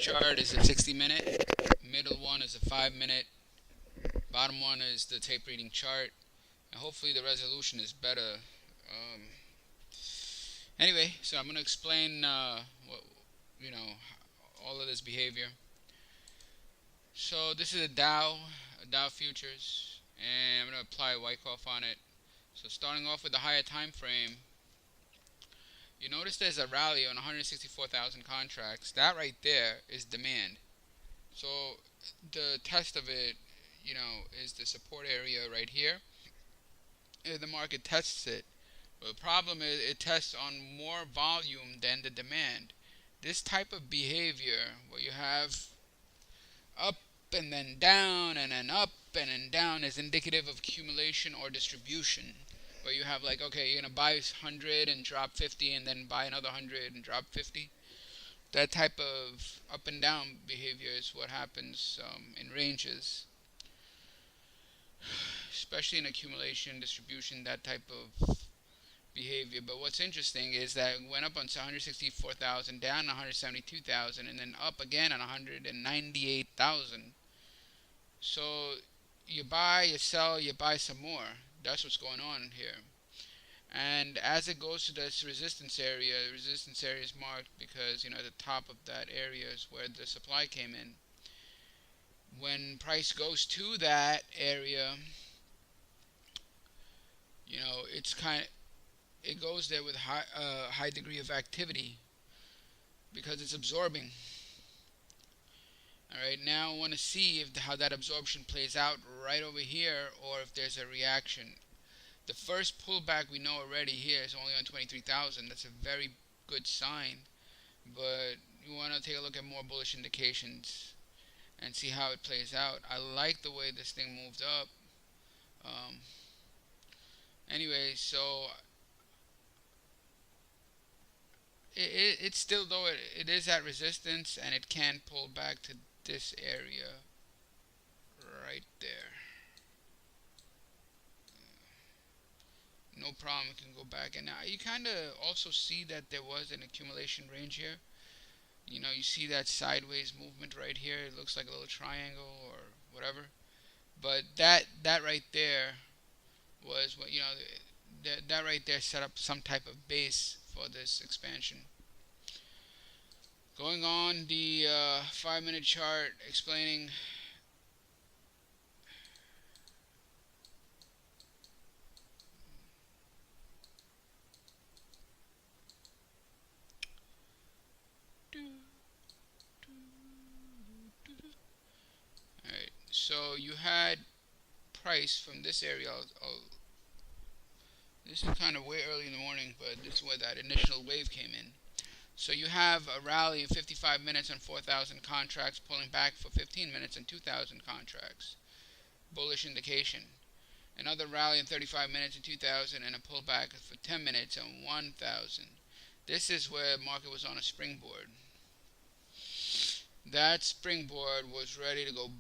chart is a 60-minute, middle one is a 5-minute, bottom one is the tape reading chart, and hopefully the resolution is better. Anyway, so I'm going to explain what, you know, all of this behavior. So this is a Dow futures, and I'm going to apply Wyckoff on it. So starting off with the higher time frame, you notice there's a rally on 164,000 contracts. That right there is demand. So the test of it, is the support area right here. If the market tests it, but the problem is it tests on more volume than the demand. This type of behavior where you have up and then down and then up and then down is indicative of accumulation or distribution, where you have like, okay, you're gonna buy 100 and drop 50 and then buy another 100 and drop 50. That type of up and down behavior is what happens in ranges, especially in accumulation, distribution, that type of behavior. But what's interesting is that it went up on 164,000, down 172,000, and then up again on 198,000. So you buy, you sell, you buy some more. That's what's going on here. And as it goes to this resistance area, the resistance area is marked because, the top of that area is where the supply came in. When price goes to that area, it goes there with high degree of activity because it's absorbing. Alright, now I want to see how that absorption plays out right over here, or if there's a reaction. The first pullback we know already here is only on 23,000. That's a very good sign, but you want to take a look at more bullish indications and see how it plays out. I like the way this thing moved up. Anyway, so it's still, though it is at resistance, and it can pull back to this area right there. No problem, it can go back. And now you kind of also see that there was an accumulation range here. You see that sideways movement right here. It looks like a little triangle or whatever. But that right there was what, that right there set up some type of base for this expansion. Going on the 5-minute chart, explaining Alright, so you had price from this area. This is kind of way early in the morning, but this is where that initial wave came in. So you have a rally in 55 minutes on 4,000 contracts, pulling back for 15 minutes on 2,000 contracts. Bullish indication. Another rally in 35 minutes on 2,000 and a pullback for 10 minutes on 1,000. This is where the market was on a springboard. That springboard was ready to go,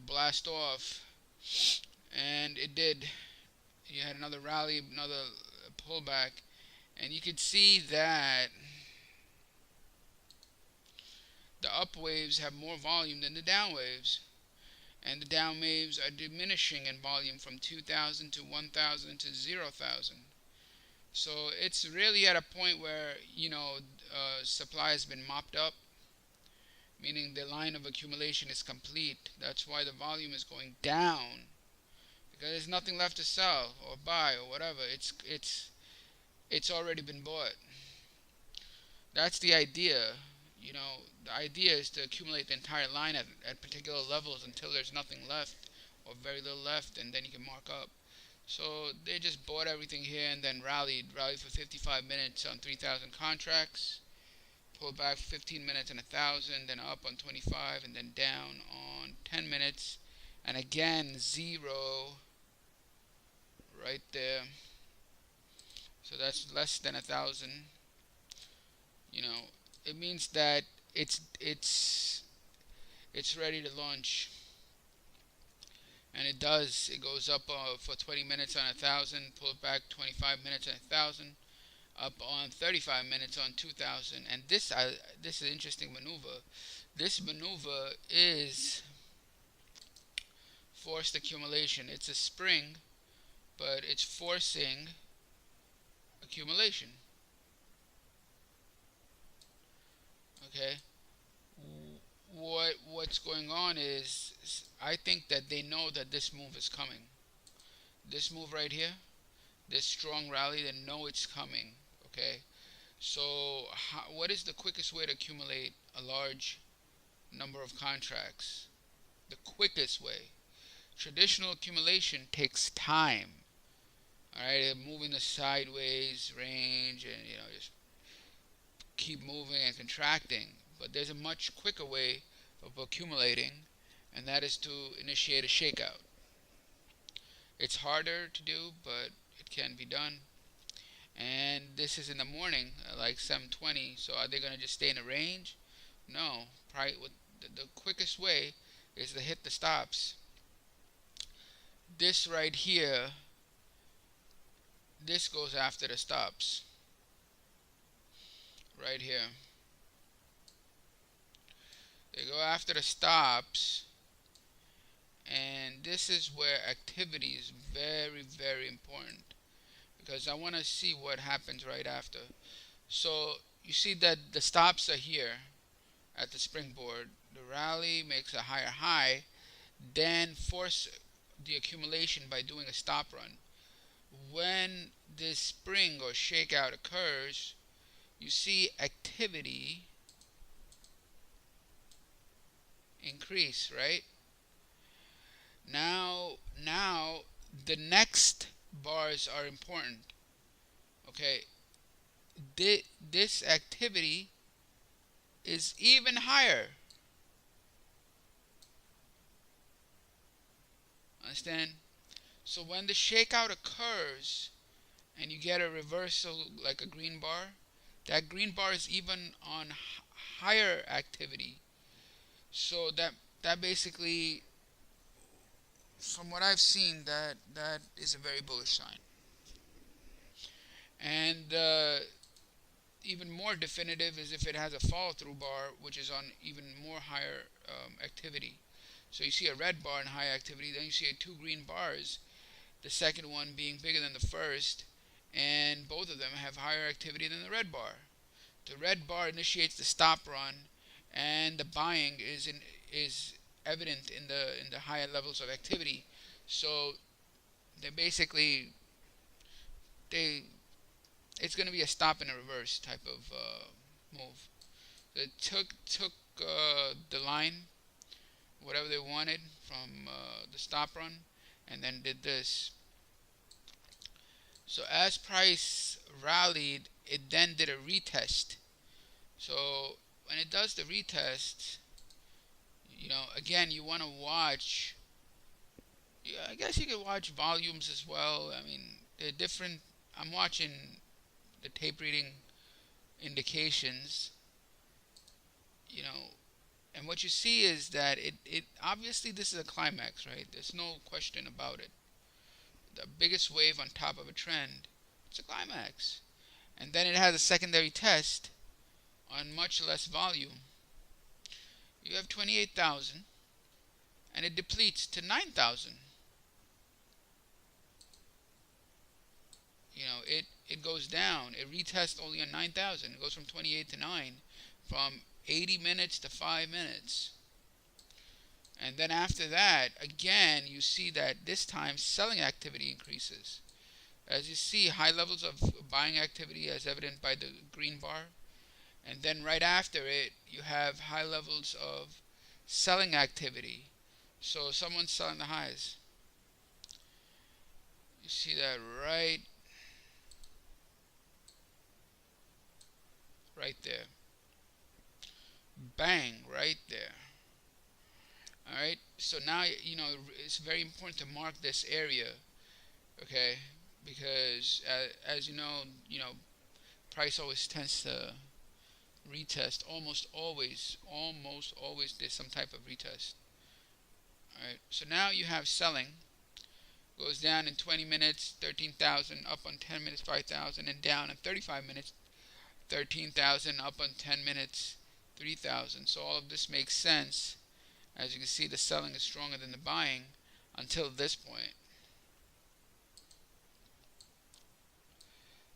blast off, and it did. You had another rally, another pullback, and you could see that the up waves have more volume than the down waves, and the down waves are diminishing in volume from 2,000 to 1,000 to 0,000. So it's really at a point where supply has been mopped up, meaning the line of accumulation is complete. That's why the volume is going down, because there's nothing left to sell or buy or whatever. It's already been bought. That's the idea. The idea is to accumulate the entire line at particular levels until there's nothing left or very little left, and then you can mark up. So they just bought everything here and then rallied for 55 minutes on 3,000 contracts, pulled back 15 minutes on 1,000, then up on 25, and then down on 10 minutes, and again 0 right there. So that's less than 1,000. It means that it's ready to launch, and it does. It goes up for 20 minutes on 1,000, pull it back 25 minutes on 1,000, up on 35 minutes on 2000. And this is an interesting maneuver. This maneuver is forced accumulation. It's a spring, but it's forcing accumulation. Okay, what's going on is I think that they know that this move is coming. This move right here, this strong rally, they know it's coming. Okay, so what is the quickest way to accumulate a large number of contracts? The quickest way. Traditional accumulation takes time. All right, moving the sideways range, and just keep moving and contracting. But there's a much quicker way of accumulating, and that is to initiate a shakeout. It's harder to do, but it can be done. And this is in the morning, like 7:20. So are they going to just stay in a range? No. Probably the quickest way is to hit the stops. This right here, this goes after the stops. Right here. They go after the stops, and this is where activity is very, very important, because I want to see what happens right after. So you see that the stops are here at the springboard. The rally makes a higher high, then force the accumulation by doing a stop run. When this spring or shakeout occurs, you see activity increase, right? Now the next bars are important. Okay, this activity is even higher. Understand? So when the shakeout occurs and you get a reversal like a green bar, that green bar is even on higher activity. So that basically, from what I've seen, that is a very bullish sign. And even more definitive is if it has a follow through bar, which is on even more higher activity. So you see a red bar in high activity, then you see two green bars, the second one being bigger than the first, and both of them have higher activity than the red bar. The red bar initiates the stop run, and the buying is evident in the higher levels of activity. So they basically it's going to be a stop and a reverse type of move. It took the line, whatever they wanted from the stop run, and then did this. So as price rallied, it then did a retest. So when it does the retest, again, you want to watch. Yeah, I guess you could watch volumes as well. I mean, they're different. I'm watching the tape reading indications, and what you see is that it obviously this is a climax, right? There's no question about it. The biggest wave on top of a trend, it's a climax. And then it has a secondary test on much less volume. You have 28,000 and it depletes to 9,000. It goes down. It retests only on 9,000. It goes from 28 to 9, from 80 minutes to 5 minutes. And then after that, again, you see that this time selling activity increases. As you see, high levels of buying activity as evident by the green bar. And then right after it, you have high levels of selling activity. So someone's selling the highs. You see that right there. Bang, right there. Alright, so now, it's very important to mark this area, okay? Because, as you know, price always tends to retest. Almost always there's some type of retest. Alright, so now you have selling, Goes down in 20 minutes, 13,000, up on 10 minutes, 5,000, and down in 35 minutes, 13,000, up on 10 minutes, 3,000. So all of this makes sense. As you can see, the selling is stronger than the buying until this point.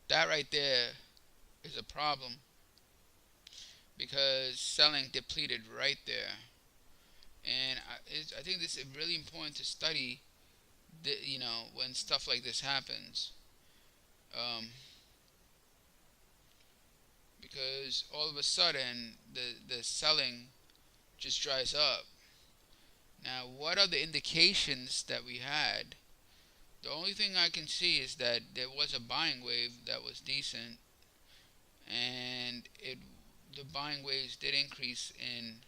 That right there is a problem because selling depleted right there. And I think this is really important to study, when stuff like this happens. Because all of a sudden, the selling just dries up. Now, what are the indications that we had? The only thing I can see is that there was a buying wave that was decent, and the buying waves did increase in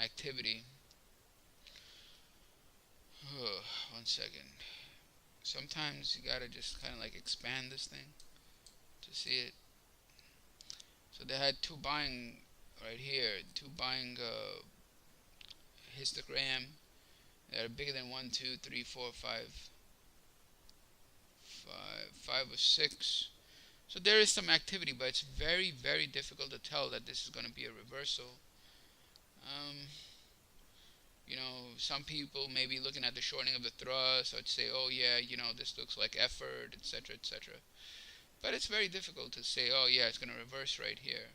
activity. 1 second. Sometimes you gotta just kind of like expand this thing to see it. So they had two buying right here, two buying histogram that are bigger than 1, 2, 3, 4, 5 or 6. So there is some activity, but it's very, very difficult to tell that this is going to be a reversal. Some people may be looking at the shortening of the thrust, or say, oh yeah, this looks like effort, etc., etc. But it's very difficult to say, oh yeah, it's going to reverse right here.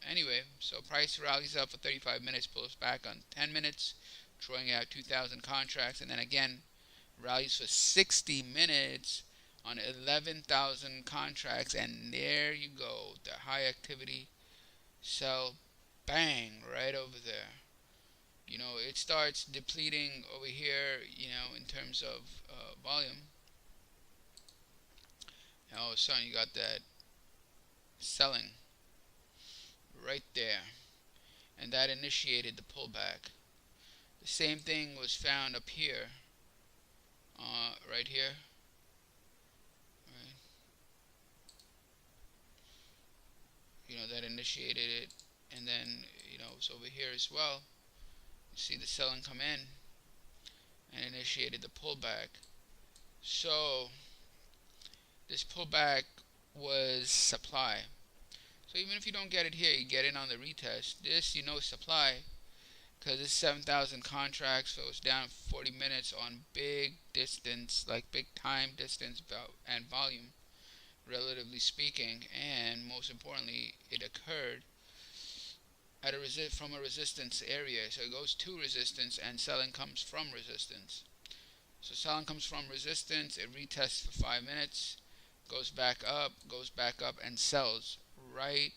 Anyway, so price rallies up for 35 minutes, pulls back on 10 minutes, throwing out 2,000 contracts, and then again rallies for 60 minutes on 11,000 contracts, and there you go, the high activity sell, bang, right over there. It starts depleting over here, in terms of volume. And all of a sudden you got that selling right there, and that initiated the pullback. The same thing was found up here, right here, right? That initiated it, and then it's over here as well. You see the selling come in and initiated the pullback. So this pullback was supply. So even if you don't get it here, you get it on the retest. This, supply, because it's 7,000 contracts, so it's down 40 minutes on big distance, like big time distance and volume, relatively speaking. And most importantly, it occurred at from a resistance area. So it goes to resistance, and selling comes from resistance. So selling comes from resistance, it retests for 5 minutes, goes back up, and sells right.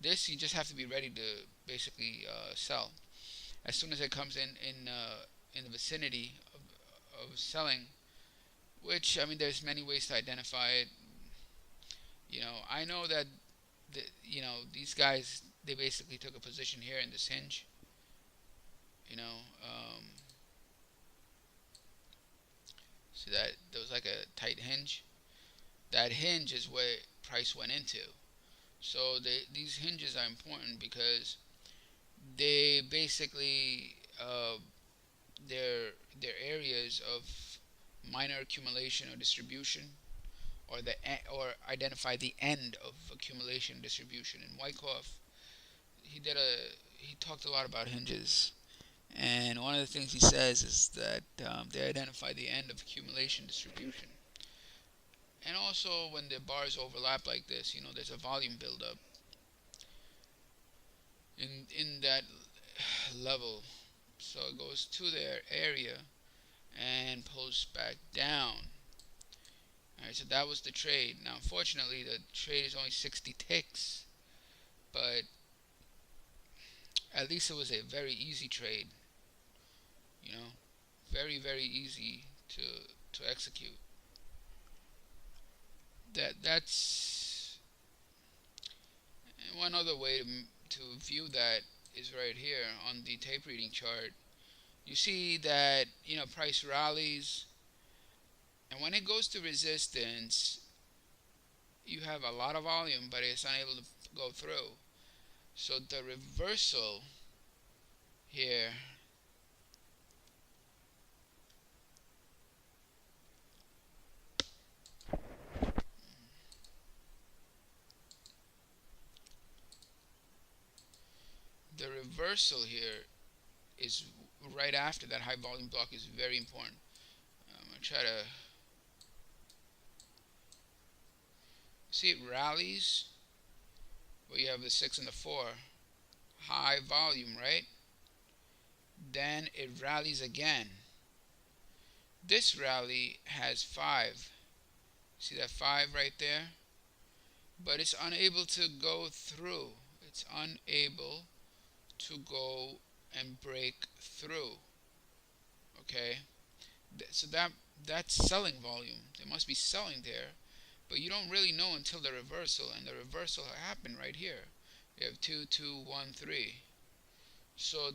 This you just have to be ready to basically sell as soon as it comes in the vicinity of selling. Which, I mean, there's many ways to identify it. I know that these guys, they basically took a position here in this hinge. See that there was like a tight hinge. That hinge is where price went into. So these hinges are important because they basically they're areas of minor accumulation or distribution, or identify the end of accumulation and distribution. In Wyckoff, he talked a lot about hinges, and one of the things he says is that they identify the end of accumulation distribution. And also, when the bars overlap like this, there's a volume buildup in that level. So it goes to their area and pulls back down. Alright, so that was the trade. Now, unfortunately, the trade is only 60 ticks, but at least it was a very easy trade. Very, very easy to execute. That's one other way to view that is right here on the tape reading chart. You see that price rallies, and when it goes to resistance, you have a lot of volume, but it's unable to go through. So the reversal here reversal here is right after that high volume block is very important. I'm going to try to see it rallies, where you have the 6 and the 4. High volume, right? Then it rallies again. This rally has 5. See that 5 right there? But it's unable to go through. It's unable to go and break through. Okay? So that's selling volume. They must be selling there. But you don't really know until the reversal. And the reversal happened right here. You have 2, 2, 1, 3. So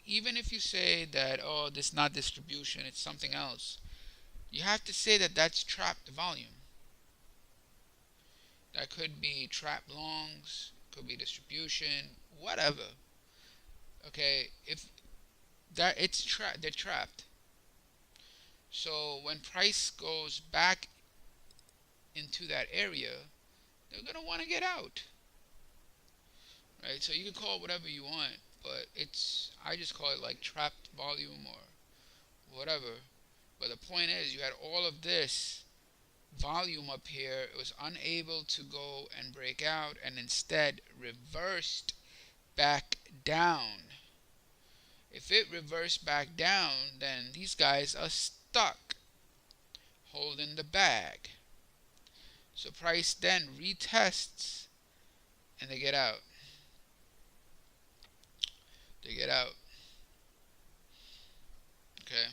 even if you say that, oh, this is not distribution, it's something else, you have to say that that's trapped volume. That could be trapped longs, could be distribution, whatever. Okay, if that it's they're trapped. So when price goes back into that area, they're gonna want to get out. Right? So you can call it whatever you want, but I just call it like trapped volume or whatever. But the point is, you had all of this volume up here. It was unable to go and break out, and instead reversed back down. If it reversed back down, then these guys are stuck holding the bag. So price then retests and they get out. They get out. Okay.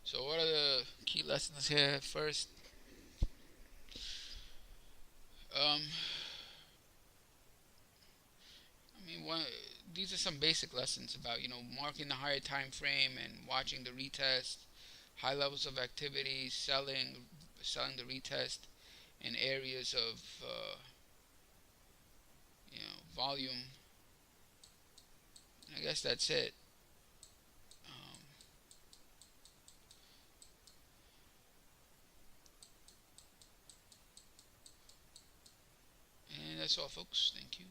So what are the key lessons here? First, these are some basic lessons about marking the higher time frame and watching the retest, high levels of activity, selling the retest in areas of volume. I guess that's it. And that's all, folks. Thank you.